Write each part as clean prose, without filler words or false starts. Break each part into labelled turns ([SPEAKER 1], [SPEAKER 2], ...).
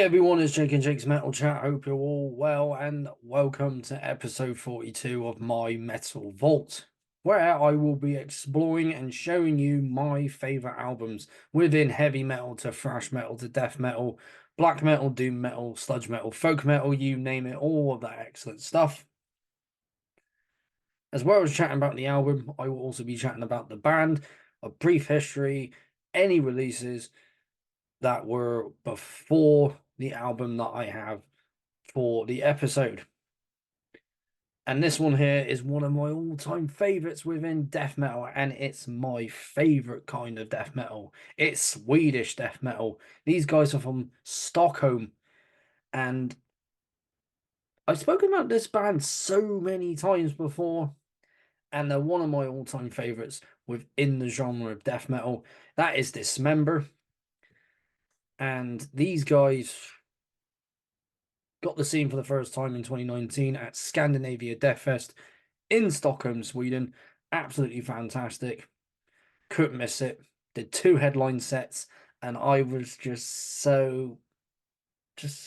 [SPEAKER 1] Everyone, it's Jake and Jake's Metal Chat. Hope you're all well, and welcome to episode 42 of my Metal Vault, where I will be exploring and showing you my favorite albums within heavy metal to thrash metal to death metal, black metal, doom metal, sludge metal, folk metal, you name it, all of that excellent stuff. As well as chatting about the album, I will also be chatting about the band, a brief history, any releases that were before the album that I have for the episode. And this one here is one of my all-time favorites within death metal, and it's my favorite kind of death metal. It's Swedish death metal. These guys are from Stockholm, and I've spoken about this band so many times before, and they're one of my all-time favorites within the genre of death metal. That is Dismember. And these guys got the scene for the first time in 2019 at Scandinavia Death Fest in Stockholm, Sweden. Absolutely fantastic. Couldn't miss it. Did two headline sets, and I was just so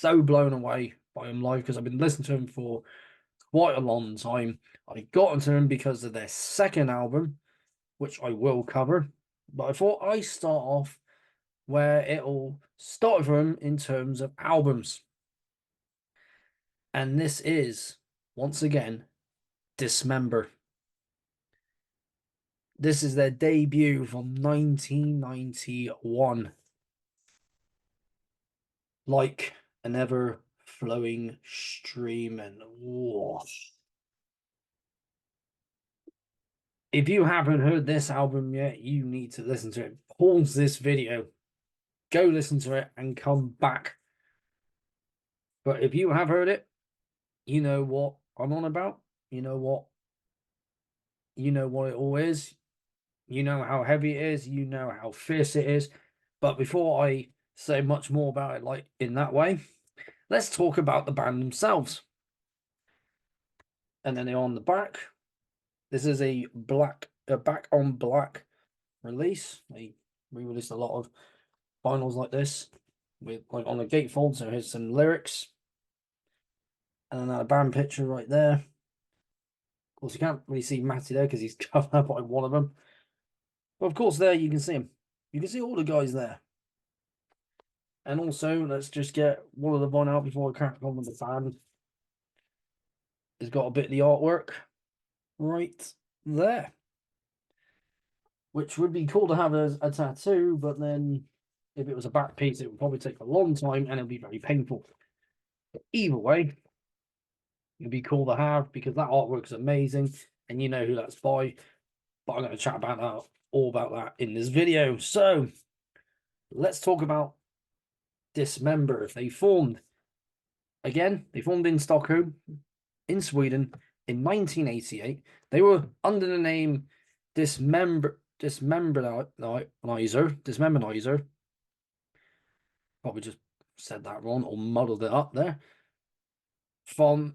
[SPEAKER 1] blown away by them live because I've been listening to them for quite a long time. I got into them because of their second album, which I will cover. But I thought I start off where it all started for them in terms of albums. And this is, once again, Dismember. This is their debut from 1991. Like an ever-flowing stream, and whoa. If you haven't heard this album yet, you need to listen to it. Pause this video, go listen to it, and come back. But if you have heard it, you know what I'm on about. You know what it all is. You know how heavy it is. You know how fierce it is. But before I say much more about it, like in that way, let's talk about the band themselves. And then they're on the back. This is a back on black release. They re-released a lot of vinyls like this with like on the gatefold. So here's some lyrics. And then a band picture right there. Of course, you can't really see Matty there because he's covered up by one of them. But of course, there you can see him. You can see all the guys there. And also, let's just get one of the vinyl out before I crack on with the band. It's got a bit of the artwork right there, which would be cool to have as a tattoo, but then if it was a back piece, it would probably take a long time and it would be very painful. But either way, it'd be cool to have because that artwork is amazing, and you know who that's by. But I'm going to chat about that, all about that in this video. So let's talk about Dismember. They formed in Stockholm, in Sweden, in 1988. They were under the name Dismemberizer. Probably just said that wrong or muddled it up there. From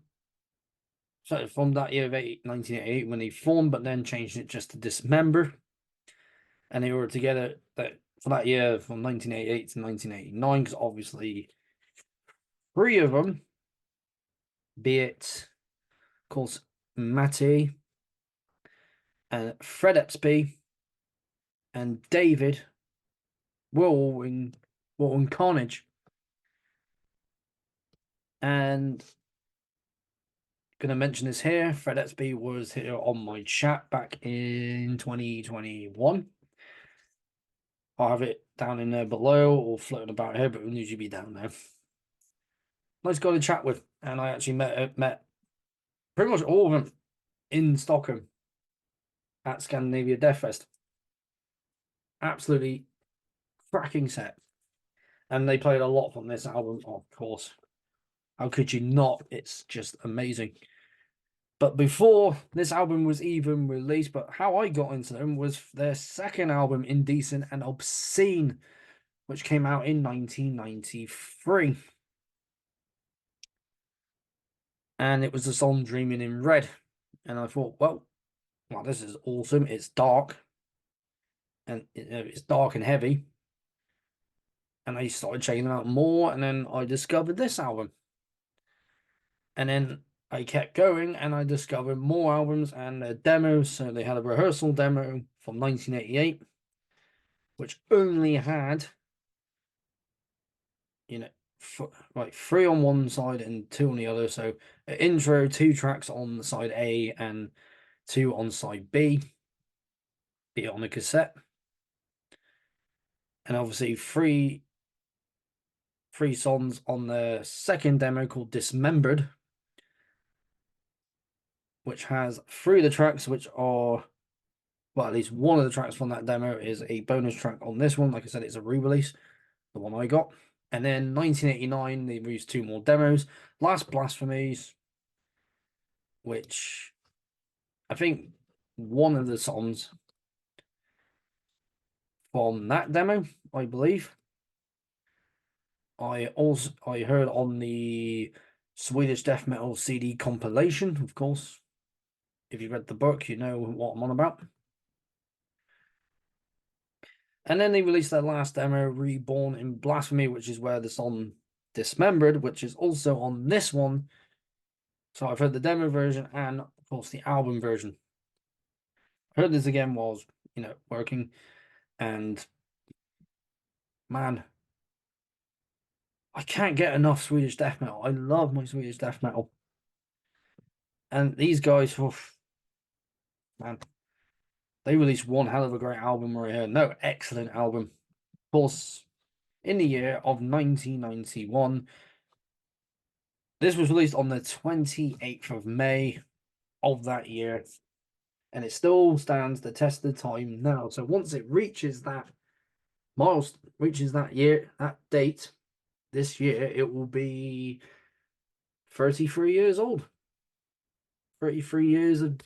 [SPEAKER 1] that year of 1988 when they formed, but then changed it just to Dismember. And they were together for that year from 1988 to 1989, because obviously three of them, be it, of course, Matty and Fred Epsby and David, were all in Carnage. And going to mention this here. Fred Epsby was here on my chat back in 2021. I'll have it down in there below or floating about here, but it'll usually be down there. Nice guy to chat with, and I actually met pretty much all of them in Stockholm at Scandinavia Death Fest. Absolutely cracking set. And they played a lot from this album, of course. How could you not? It's just amazing. But before this album was even released, but how I got into them was their second album, Indecent and Obscene, which came out in 1993. And it was the song Dreaming in Red. And I thought, well, this is awesome. It's dark. And it's dark and heavy. and I started checking them out more, and then I discovered this album. And then I kept going and I discovered more albums and demos. So they had a rehearsal demo from 1988, which only had, you know, like 3 on one side and 2 on the other. So an intro, 2 tracks on side A and 2 on side B, be it on a cassette. And obviously three songs on the second demo called Dismembered, which has 3 of the tracks which are, well, at least one of the tracks from that demo is a bonus track on this one. Like I said, it's a re-release, the one I got. And then 1989, they released 2 more demos. Last Blasphemies, which I think one of the songs from that demo, I believe, I heard on the Swedish death metal CD compilation, of course. If you read the book, you know what I'm on about. And then they released their last demo, Reborn in Blasphemy, which is where the song Dismembered, which is also on this one. So I've heard the demo version and, of course, the album version. I heard this again was, working, and man, I can't get enough Swedish death metal. I love my Swedish death metal. And these guys, man, they released one hell of a great album right here. No, excellent album. Of course, in the year of 1991. This was released on the 28th of May of that year, and it still stands the test of time now. So once it reaches that that date, this year, it will be 33 years old. 33 years of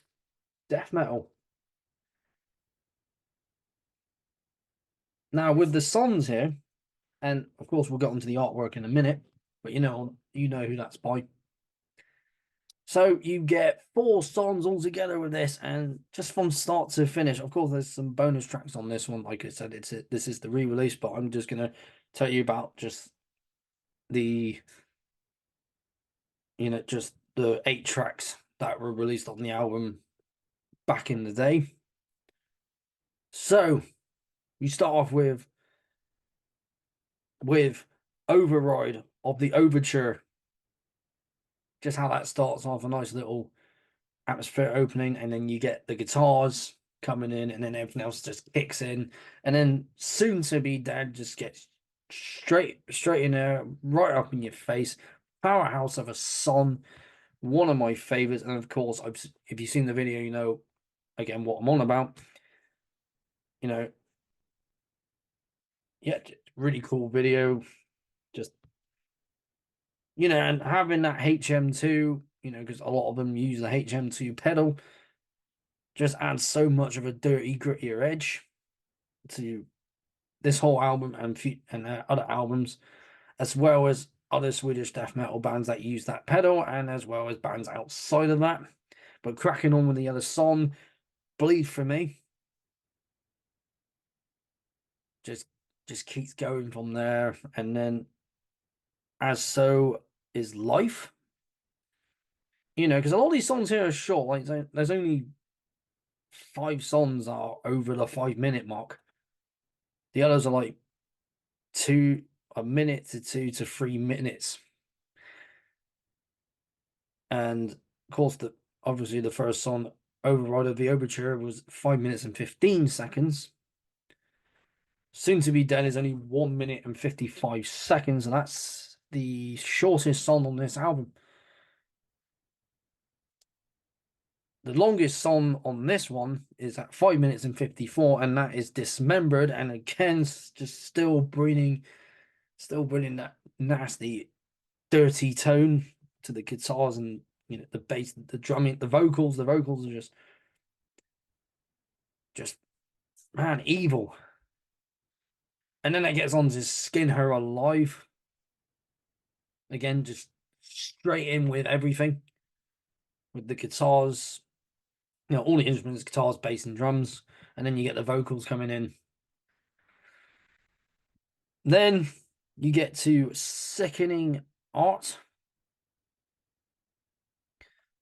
[SPEAKER 1] death metal. Now, with the songs here, and of course we'll get onto the artwork in a minute, but you know who that's by. So you get 4 songs all together with this, and just from start to finish. Of course, there's some bonus tracks on this one. Like I said, this is the re-release, but I'm just gonna tell you about just the just the 8 tracks that were released on the album back in the day. So you start off with Override of the Overture. Just how that starts off, a nice little atmosphere opening, and then you get the guitars coming in, and then everything else just kicks in, and then Soon to Be Dead just gets straight in there, right up in your face. Powerhouse of a song, one of my favorites, and of course, if you've seen the video, you know again what I'm on about. Yeah, really cool video. Just and having that HM2, because a lot of them use the HM2 pedal, just adds so much of a dirty, grittier edge to this whole album and other albums, as well as other Swedish death metal bands that use that pedal, and as well as bands outside of that. But cracking on with the other song, Bleed For Me, just keeps going from there. And then As So Is Life, because a lot of these songs here are short. Like there's only 5 songs are over the 5-minute mark. The others are like a minute to 2 to 3 minutes. And of course, obviously the first song, Override of the Overture, was 5 minutes and 15 seconds. Soon to Be Dead is only 1 minute and 55 seconds, and that's the shortest song on this album. The longest song on this one is at 5 minutes and 54, and that is Dismembered. And again, just still bringing that nasty, dirty tone to the guitars and the bass, the drumming, the vocals. The vocals are just man, evil. And then it gets on to Skin Her Alive. Again, just straight in with everything. With the guitars, all the instruments, guitars, bass, and drums. And then you get the vocals coming in. Then You get to Sickening Art,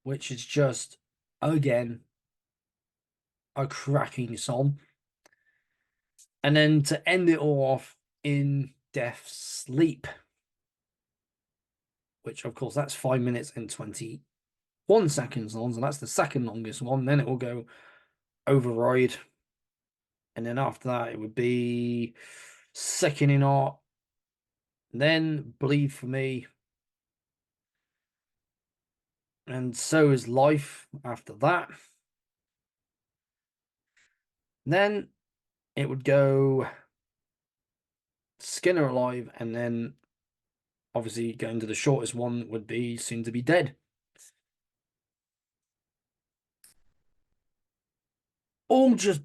[SPEAKER 1] which is just, again, a cracking song. And then to end it all off, In Death's Sleep, which, of course, that's 5 minutes and 21 seconds long. So that's the second longest one. Then it will go Override. And then after that, it would be Sickening Art. Then Bleed for Me. And So Is Life after that. Then it would go Skinner Alive, and then obviously going to the shortest one would be Soon to Be Dead. All just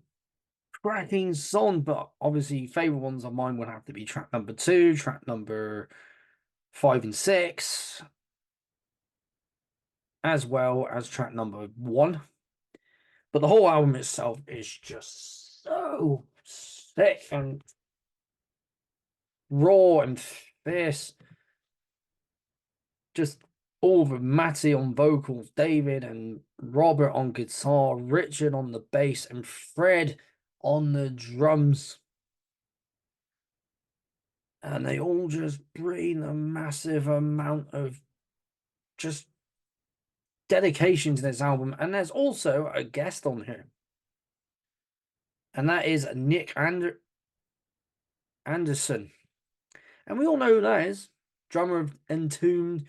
[SPEAKER 1] cracking song, but obviously favorite ones of mine would have to be track number 2, track number 5 and 6, as well as track number 1. But the whole album itself is just so sick and raw and fierce. Just all of Matty on vocals, David and Robert on guitar, Richard on the bass, and Fred on the drums. And they all just bring a massive amount of just dedication to this album. And there's also a guest on here, and that is Nick Anderson. And we all know who that is. Drummer of Entombed.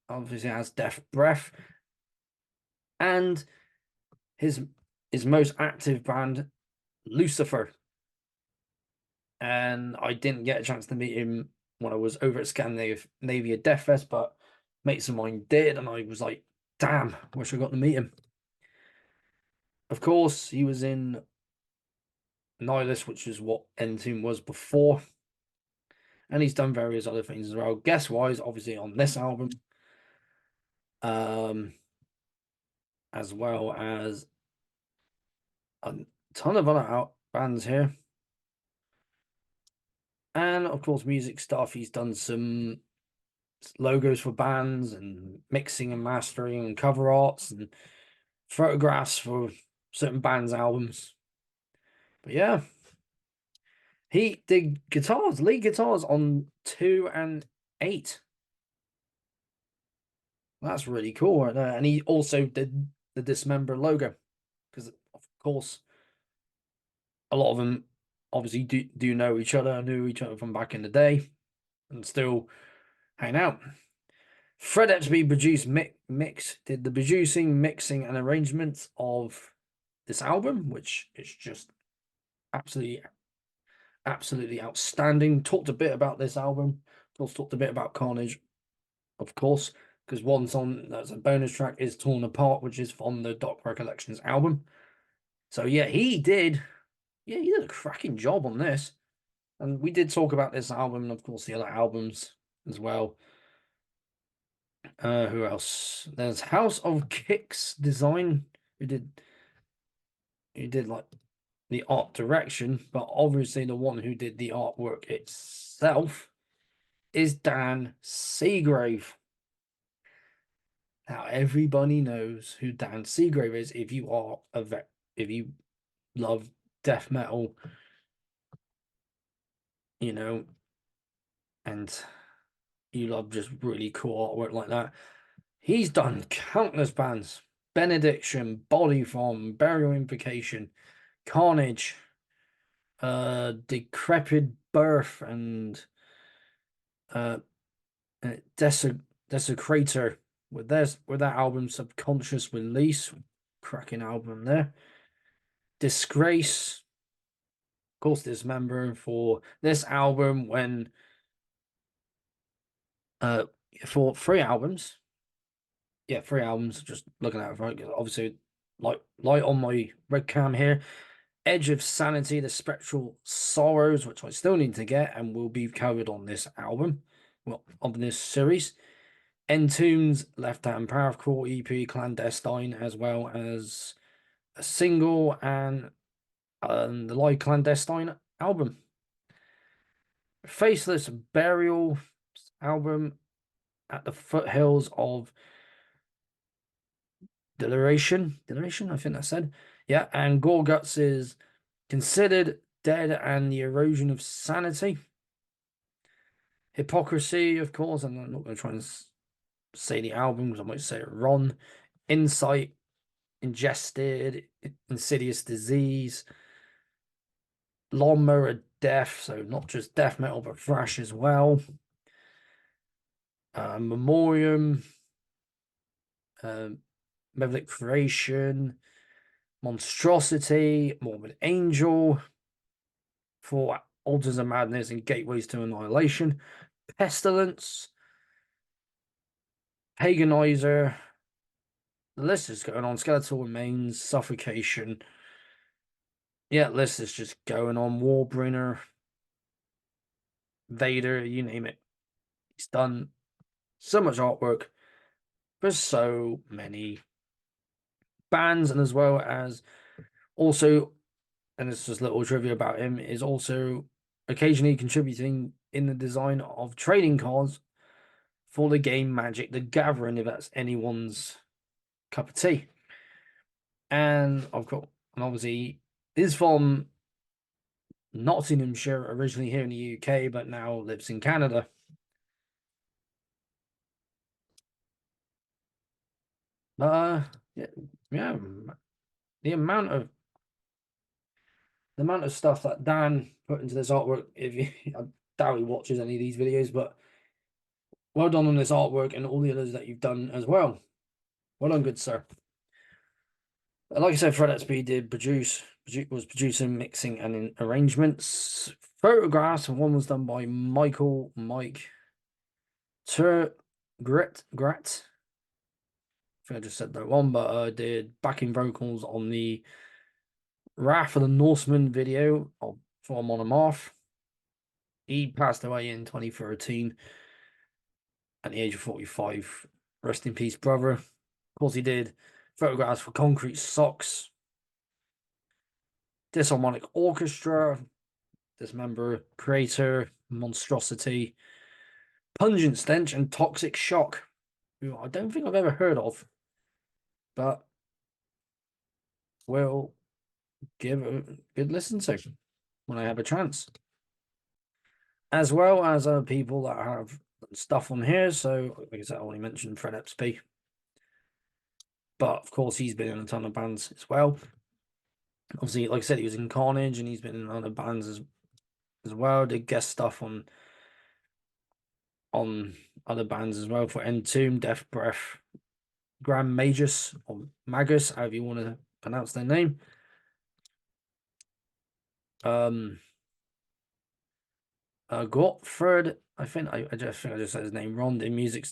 [SPEAKER 1] Obviously has Death Breath. And his most active band, Lucifer. And I didn't get a chance to meet him when I was over at Scandinavia Death Fest, but mates of mine did, and I was like, damn, wish I got to meet him. Of course, he was in Nihilist, which is what Entomb was before. And he's done various other things as well. Guest-wise, obviously on this album. As well as a ton of other bands here. And of course, music stuff. He's done some logos for bands and mixing and mastering and cover arts and photographs for certain bands' albums. But yeah, he did lead guitars on 2 and 8. That's really cool right there. And he also did the Dismember logo, because of course a lot of them obviously do know each other, knew each other from back in the day, and still hang out. Fred Epsby produced did the producing, mixing, and arrangements of this album, which is just absolutely outstanding. Talked a bit about this album. Also talked a bit about Carnage, of course, because one song that's a bonus track is Torn Apart, which is from the Doc Recollections album. So yeah, he did a cracking job on this. And we did talk about this album and of course the other albums as well. Who else? There's House of Kicks Design, who did like the art direction, but obviously the one who did the artwork itself is Dan Seagrave. Now everybody knows who Dan Seagrave is if you are if you love death metal, and you love just really cool artwork like that. He's done countless bands: Benediction, Body Farm, Burial Invocation, Carnage, Decrepit Birth, and Desecrator with that album Subconscious Release, cracking album there. Disgrace, of course, Dismember for this album when for 3 albums. Yeah, 3 albums. Just looking at it, right? Obviously, light on my red cam here. Edge of Sanity, The Spectral Sorrows, which I still need to get and will be covered on this album, well, on this series. Entombed's Left Hand Path Crawl EP, Clandestine, as well as a single and the live Clandestine album. Faceless Burial album, At the Foothills of Dilation, I think that said. Yeah, and Gorguts is Considered Dead and the Erosion of Sanity. Hypocrisy, of course, and I'm not going to try and say the album because I might say it wrong. Insight, Ingested, Insidious Disease, Lawnmower Death, so not just death metal but thrash as well. Memoriam, um, Meverick Creation, Monstrosity, Morbid Angel, for Altars of Madness and Gateways to Annihilation, Pestilence, Paganizer. The list is going on. Skeletal Remains, Suffocation. Yeah, list is just going on. Warbringer, Vader, you name it. He's done so much artwork for so many bands, and as well as also, and it's just a little trivia about him, is also occasionally contributing in the design of trading cards for the game Magic the Gathering, if that's anyone's cup of tea. And I've got, and obviously, is from Nottinghamshire, originally here in the UK, but now lives in Canada. Yeah, yeah, the amount of stuff that Dan put into this artwork, if you, I doubt he watches any of these videos, but well done on this artwork and all the others that you've done as well. Well done, good sir. Like I said, Fred XP was producing, mixing, and in arrangements. Photographs, and one was done by Mike Gret. I think I just said that one, but did backing vocals on the Wrath of the Norseman video of for Monomarth. He passed away in 2013 at the age of 45. Rest in peace, brother. Of course, he did photographs for Concrete Socks, Disharmonic Orchestra, Dismember, Creator, Monstrosity, Pungent Stench, and Toxic Shock, who I don't think I've ever heard of, but will give a good listen to when I have a chance. As well as people that have stuff on here. So, like I said, I already mentioned Fred XP. But of course, he's been in a ton of bands as well. Obviously, like I said, he was in Carnage and he's been in other bands as well. Did guest stuff on other bands as well for Entomb, Death Breath, Grand Magus, or Magus, however you want to pronounce their name. Gottfried, I think I just said his name wrong. In music,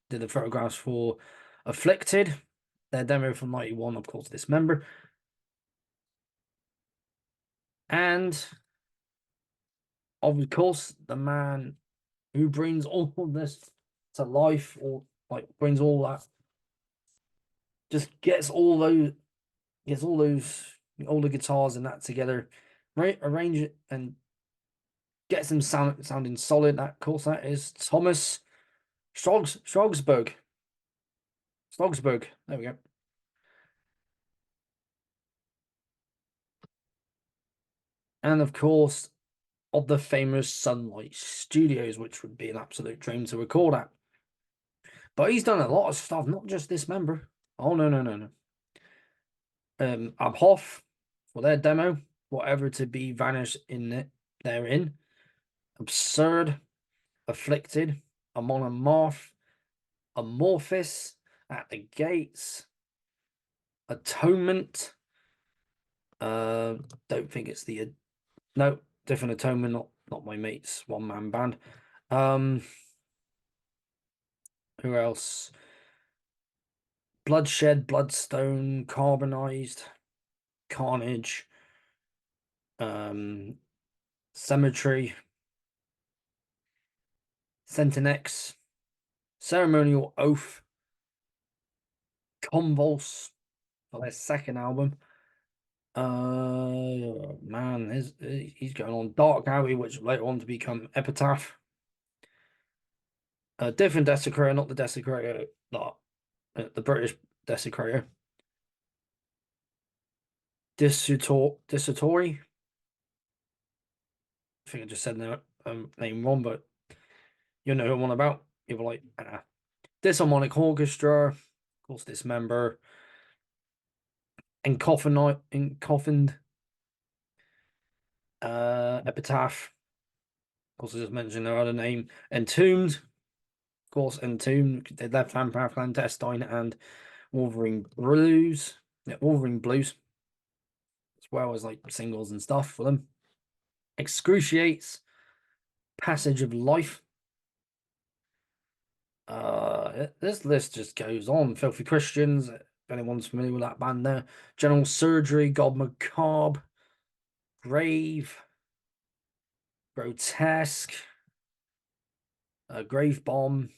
[SPEAKER 1] did the photographs for Afflicted, their demo from '91, of course, Dismember. And of course, the man who brings all this to life, or like brings all that, just gets all the guitars and that together, right? Arrange it and gets them sounding solid. That, of course, that is Thomas Strogsberg. There we go. And of course, of the famous Sunlight Studios, which would be an absolute dream to record at. But he's done a lot of stuff, not just Dismember. Oh no. Abhoff for their demo, Whatever to Be Vanished in it therein. Absurd, Afflicted, Amon Amarth, Amorphis, At the Gates, Atonement. Don't think it's the no, different Atonement, not my mate's one-man band. Who else? Bloodshed, Bloodstone, Carbonized, Carnage, Cemetery, Centinex, Ceremonial Oath, Convulse for their second album, Man, he's going on Dark Alley, which later on to become Epitaph. A different Desecrator, not the Desecrator, not the British Desecrator. Disutori. I think I just said the name wrong, but you know who I'm on about. You're like, Disharmonic Orchestra, of course, Dismember, Encoffined, Epitaph. Of course, I just mentioned their other name. Entombed, of course, Entombed. They left Vampire Clandestine and Wolverine Blues. Yeah, Wolverine Blues, as well as like singles and stuff for them. Excruciates, Passage of Life. This list just goes on. Filthy Christians, if anyone's familiar with that band there. General Surgery, God Macabre, Grave, Grotesque, Grave Bomb,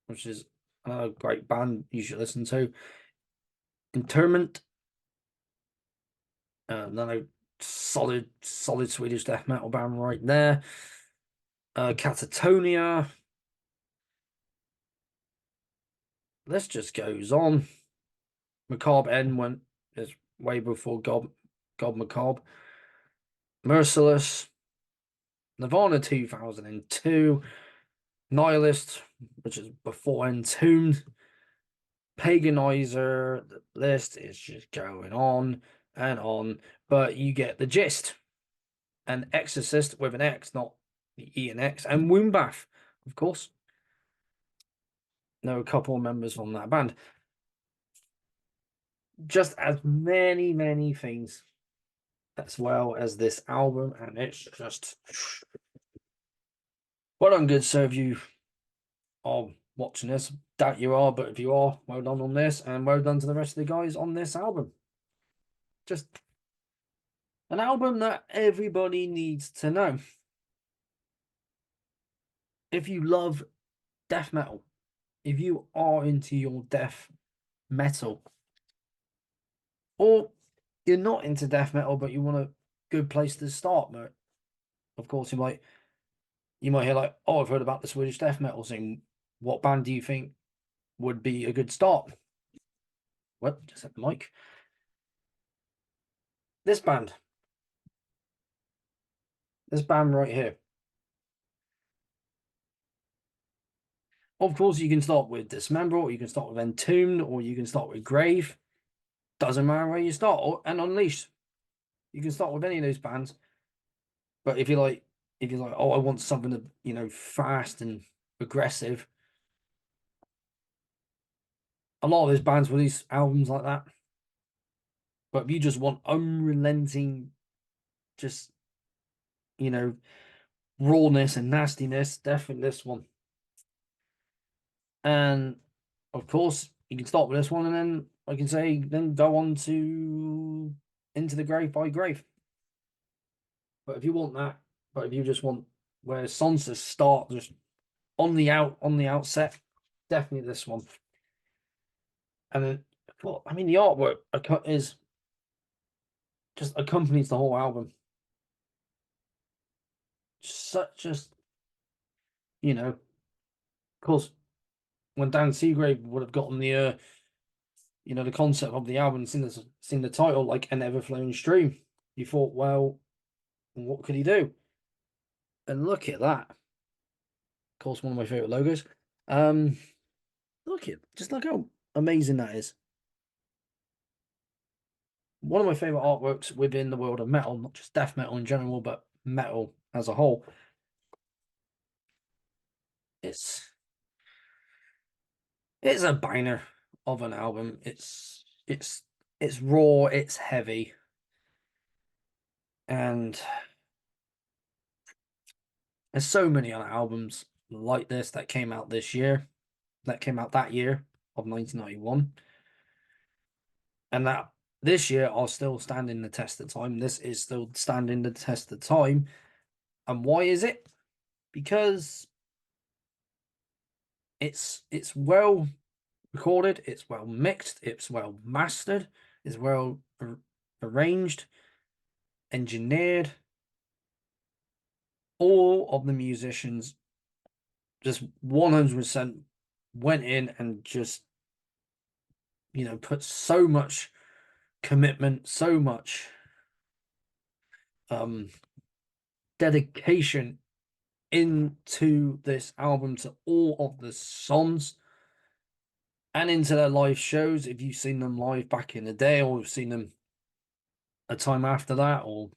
[SPEAKER 1] which is another great band you should listen to. Interment, another solid Swedish death metal band right there. Catatonia. This just goes on. Macabre End went is way before God Macabre. Merciless, Nirvana 2002, Nihilist, which is before Entombed, Paganizer. The list is just going on and on, but you get the gist. An Exorcist with an X, not the E and X, and Woundbath, of course. There are a couple of members from that band. Just as many things as well as this album, and it's just well done, good sir, if you are watching this. Doubt you are, but if you are, well done on this, and well done to the rest of the guys on this album. Just an album that everybody needs to know. If you love death metal, if you are into your death metal, or you're not into death metal, but you want a good place to start, but of course you might hear like, oh, I've heard about the Swedish death metal scene. What band do you think would be a good start? Well, just at the mic. This band. This band right here. Of course, you can start with Dismember, or you can start with Entombed, or you can start with Grave. Doesn't matter where you start, and Unleashed. You can start with any of those bands. But if you're like, oh, I want something that, fast and aggressive. A lot of those bands release albums like that. But if you just want unrelenting, just, rawness and nastiness, definitely this one. And of course, you can start with this one, and then I can say, then go on to Into the Grave by Grave. But if you want that, but if you just want where songs start just on the outset, definitely this one. And then, well, I mean, the artwork is just accompanies the whole album. Just of course, when Dan Seagrave would have gotten the concept of the album, seen the title like an ever flowing stream, you thought, well, what could he do? And look at that. Of course, one of my favorite logos. Look how amazing that is. One of my favorite artworks within the world of metal, not just death metal in general, but metal as a whole. It's a banger of an album. It's raw, it's heavy, and there's so many other albums like this that came out that year of 1991, and that this year are still standing the test of time. This is still standing the test of time. And why is it? Because it's well recorded, it's well mixed, it's well mastered, it's well arranged, engineered. All of the musicians just 100% went in and just, put so much commitment, so much um dedication into this album, to all of the songs and into their live shows. If you've seen them live back in the day, or you've seen them a time after that, or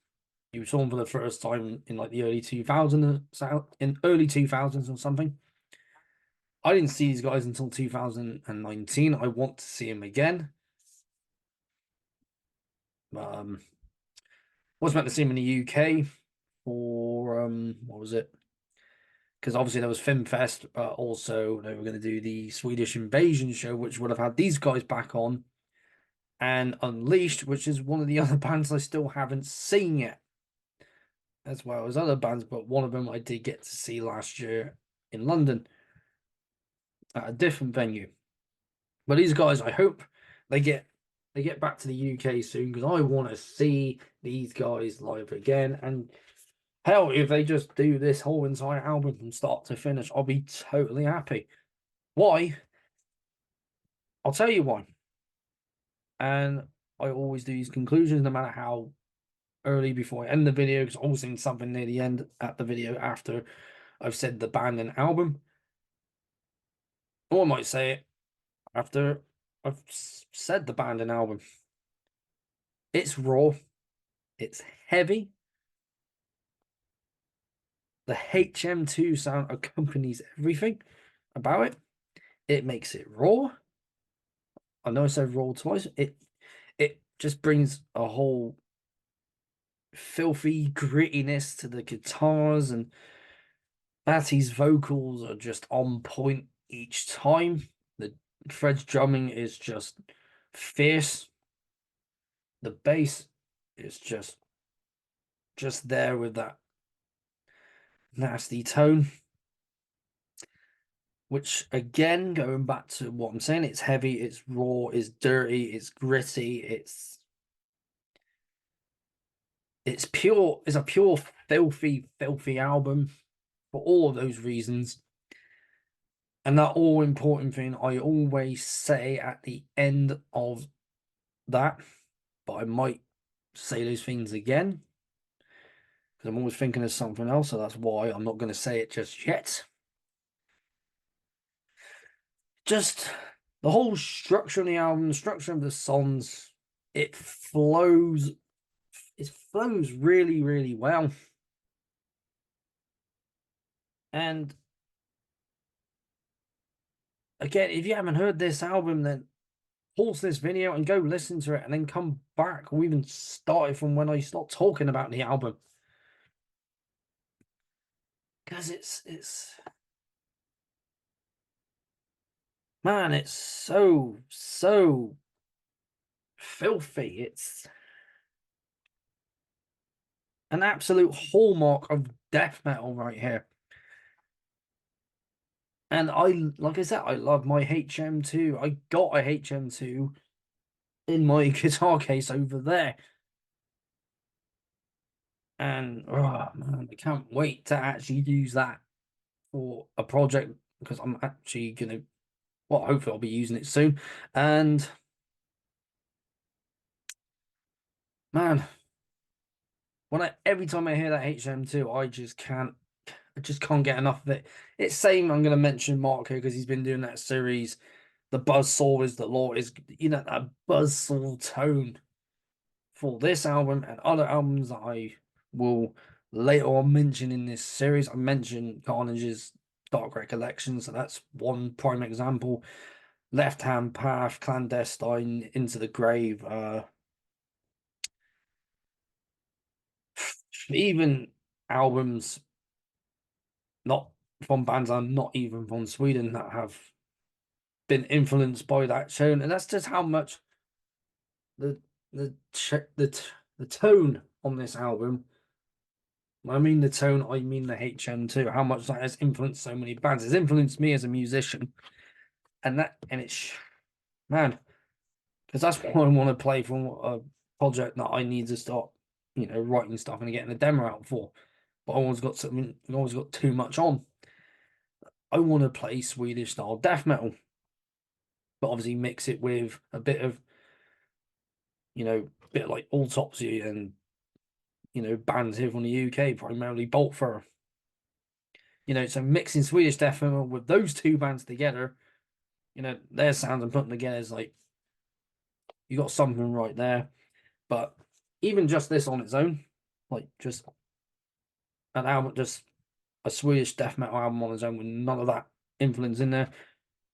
[SPEAKER 1] you saw them for the first time in like the early 2000s, in early 2000s or something. I didn't see these guys until 2019. I want to see them again. Was meant to see them in the UK for what was it? Because obviously there was Film Fest, but also they were going to do the Swedish Invasion show, which would have had these guys back on, and Unleashed, which is one of the other bands I still haven't seen yet, as well as other bands, but one of them I did get to see last year in London at a different venue. But these guys, I hope they get back to the UK soon, because I want to see these guys live again. And hell, if they just do this whole entire album from start to finish, I'll be totally happy. Why? I'll tell you why. And I always do these conclusions no matter how early before I end the video, because I always think something near the end at the video after I've said the band and album. Or I might say it after I've said the band and album. It's raw. It's heavy. The HM2 sound accompanies everything about it. It makes it raw. I know I said raw twice. It just brings a whole filthy grittiness to the guitars, and Batty's vocals are just on point each time. The Fred's drumming is just fierce. The bass is just there with that nasty tone. Which, again, going back to what I'm saying, it's heavy, it's raw, it's dirty, it's gritty, it's pure. It's a pure filthy album for all of those reasons. And that all important thing I always say at the end of that, but I might say those things again because I'm always thinking of something else, so that's why I'm not going to say it just yet. Just the whole structure of the album, the structure of the songs, it flows really, really well. And again, if you haven't heard this album, then pause this video and go listen to it, and then come back, or even start it from when I start talking about the album. Because it's man, it's so filthy. It's an absolute hallmark of death metal right here. And like I said, I love my HM2. I got a HM2 in my guitar case over there. And oh man, I can't wait to actually use that for a project, because I'm actually gonna, well, hopefully I'll be using it soon. And man, every time I hear that HM2, I just can't get enough of it. It's same. I'm gonna mention Mark here because he's been doing that series. The buzzsaw is the law, is that buzzsaw tone for this album and other albums that I will later on mention in this series. I mentioned Carnage's Dark Recollection, so that's one prime example. Left Hand Path, Clandestine, Into the Grave, even albums not from bands I'm not even from Sweden that have been influenced by that tone, and that's just how much the tone on this album. I mean the tone, I mean the HM2. How much that has influenced so many bands. It's influenced me as a musician, and it's man, because that's what I want to play from project that I need to start, writing stuff and getting a demo out for. But I always got something, I always got too much on. I want to play Swedish style death metal, but obviously mix it with a bit of, like autopsy and bands here from the UK, primarily Bolt Thrower. So mixing Swedish death metal with those two bands together, their sounds and putting together is like you got something right there. But even just this on its own, like just an album, just a Swedish death metal album on its own with none of that influence in there.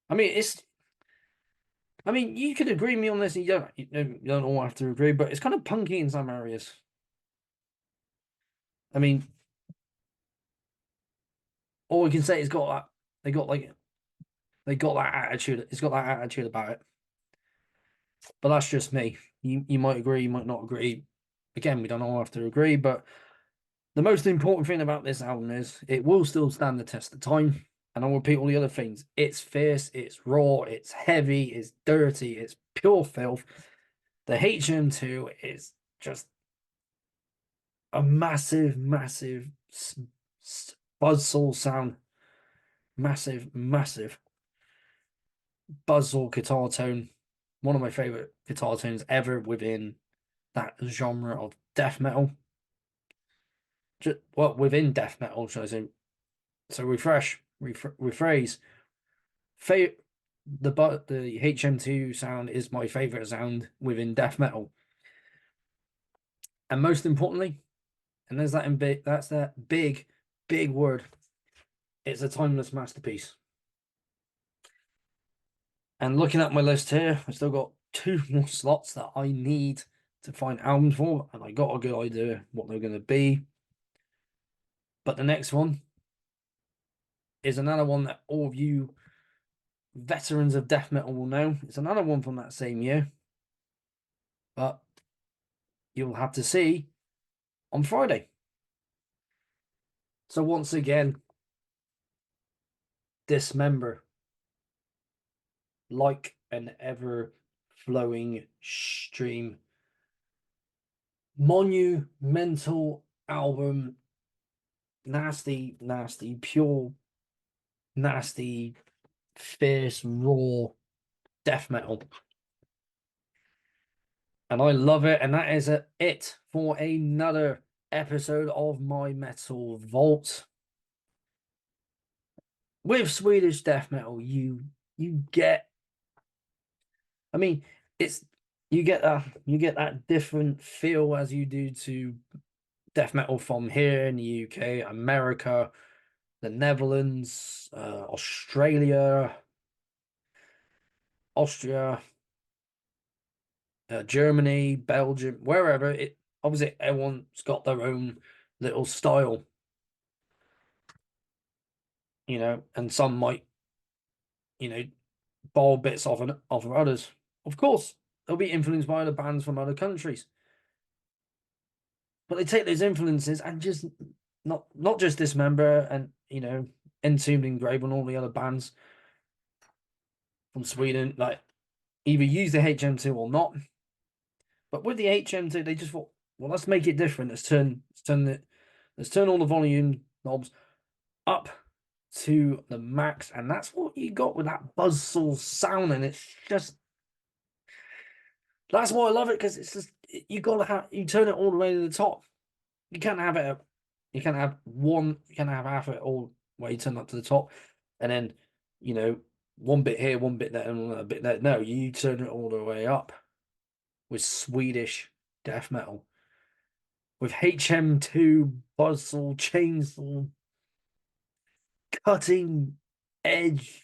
[SPEAKER 1] I mean, you could agree with me on this. You don't all have to agree, but it's kind of punky in some areas. I mean, all we can say is got that they got that attitude. It's got that attitude about it. But that's just me. You might agree, you might not agree. Again, we don't all have to agree, but the most important thing about this album is it will still stand the test of time. And I'll repeat all the other things. It's fierce, it's raw, it's heavy, it's dirty, it's pure filth. The HM2 is just a massive, massive buzzsaw sound. Massive, massive buzzsaw guitar tone. One of my favorite guitar tones ever within that genre of death metal. Well, within death metal, should I say? So rephrase. The HM2 sound is my favorite sound within death metal, and most importantly, and there's that in big. That's that big, big word. It's a timeless masterpiece. And looking at my list here, I still got 2 more slots that I need to find albums for, and I got a good idea what they're going to be. But the next one is another one that all of you veterans of death metal will know. It's another one from that same year, but you'll have to see on Friday. So once again, Dismember, like an ever-flowing stream. Monumental album, nasty, nasty, pure, nasty, fierce, raw death metal. And I love it. And that is it for another episode of my Metal Vault. With Swedish death metal, you get, I mean, it's you get that different feel as you do to death metal from here in the UK, America, the Netherlands, Australia, Austria, Germany, Belgium, wherever. It obviously everyone's got their own little style, and some might, borrow bits off of others. Of course, they'll be influenced by other bands from other countries, but they take those influences and just not just Dismember and Entombed and Grave and all the other bands from Sweden, like either use the HM2 or not. But with the HM2, they just thought, well, let's make it different. Let's turn all the volume knobs up to the max, and that's what you got with that buzzsaw sound, and it's just that's why I love it, because it's just you turn it all the way to the top. You can't have half of it all the way turned up to the top, and then one bit here, one bit there, and a bit there. No, you turn it all the way up with Swedish death metal, with HM2 buzzsaw, chainsaw, cutting edge,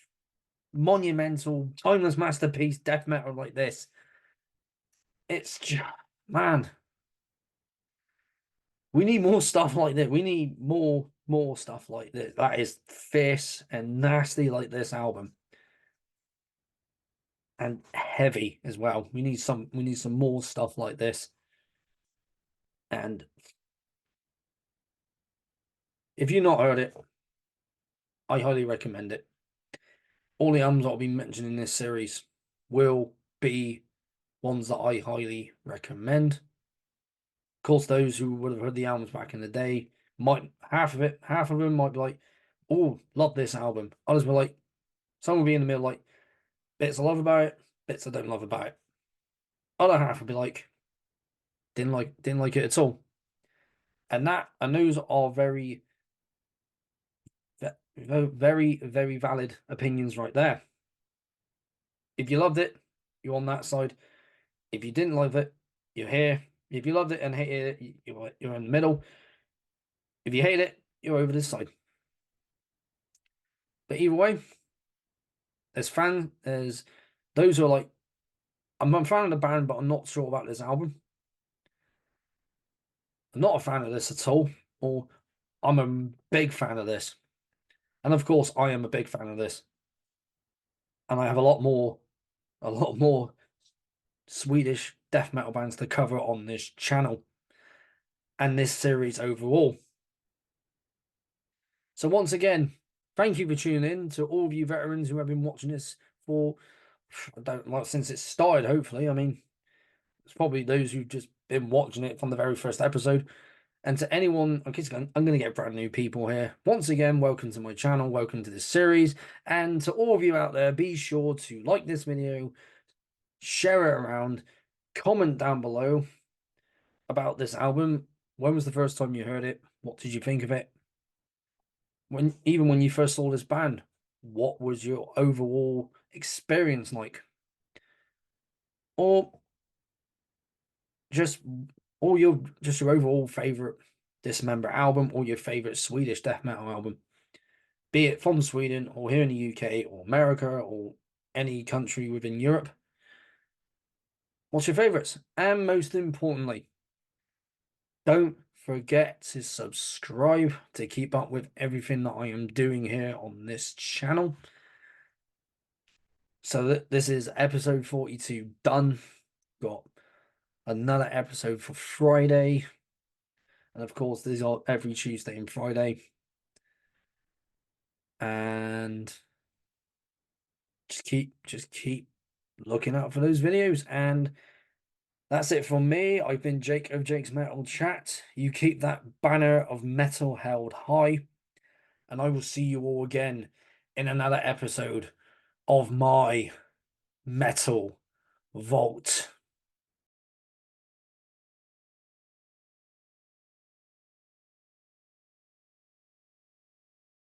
[SPEAKER 1] monumental, timeless masterpiece death metal like this. It's just, man, we need more stuff like this. We need more stuff like this. That is fierce and nasty like this album. And heavy as well. We need some more stuff like this. And if you've not heard it, I highly recommend it. All the albums I'll be mentioning in this series will be ones that I highly recommend. course, those who would have heard the albums back in the day might half of them might be like, "Oh, love this album." Others were like, some will be in the middle, like bits I love about it, bits I don't love about it. Other half would be like, didn't like it at all. And those are very valid opinions right there. If you loved it, you're on that side. If you didn't love it, you're here. If you loved it and hated it, you're in the middle. If you hate it, you're over this side. But either way, as those who are like, I'm a fan of the band, but I'm not sure about this album. I'm not a fan of this at all, or I'm a big fan of this. And of course, I am a big fan of this. And I have a lot more Swedish death metal bands to cover on this channel and this series overall. So once again, thank you for tuning in to all of you veterans who have been watching this for, I don't know, since it started, hopefully. I mean, it's probably those who've just been watching it from the very first episode. And to anyone, I'm going to get brand new people here. Once again, welcome to my channel, welcome to this series. And to all of you out there, be sure to like this video, share it around, comment down below about this album. When was the first time you heard it? What did you think of it? Even when you first saw this band, what was your overall experience like? Or just your overall favorite Dismember album, or your favorite Swedish death metal album, be it from Sweden or here in the UK or America or any country within Europe. What's your favorites? And most importantly, don't forget to subscribe to keep up with everything that I am doing here on this channel. So this is episode 42 done. Got another episode for Friday. And of course, these are every Tuesday and Friday. And just keep looking out for those videos. And that's it from me. I've been Jake of Jake's Metal Chat. You keep that banner of metal held high. And I will see you all again in another episode of my Metal Vault.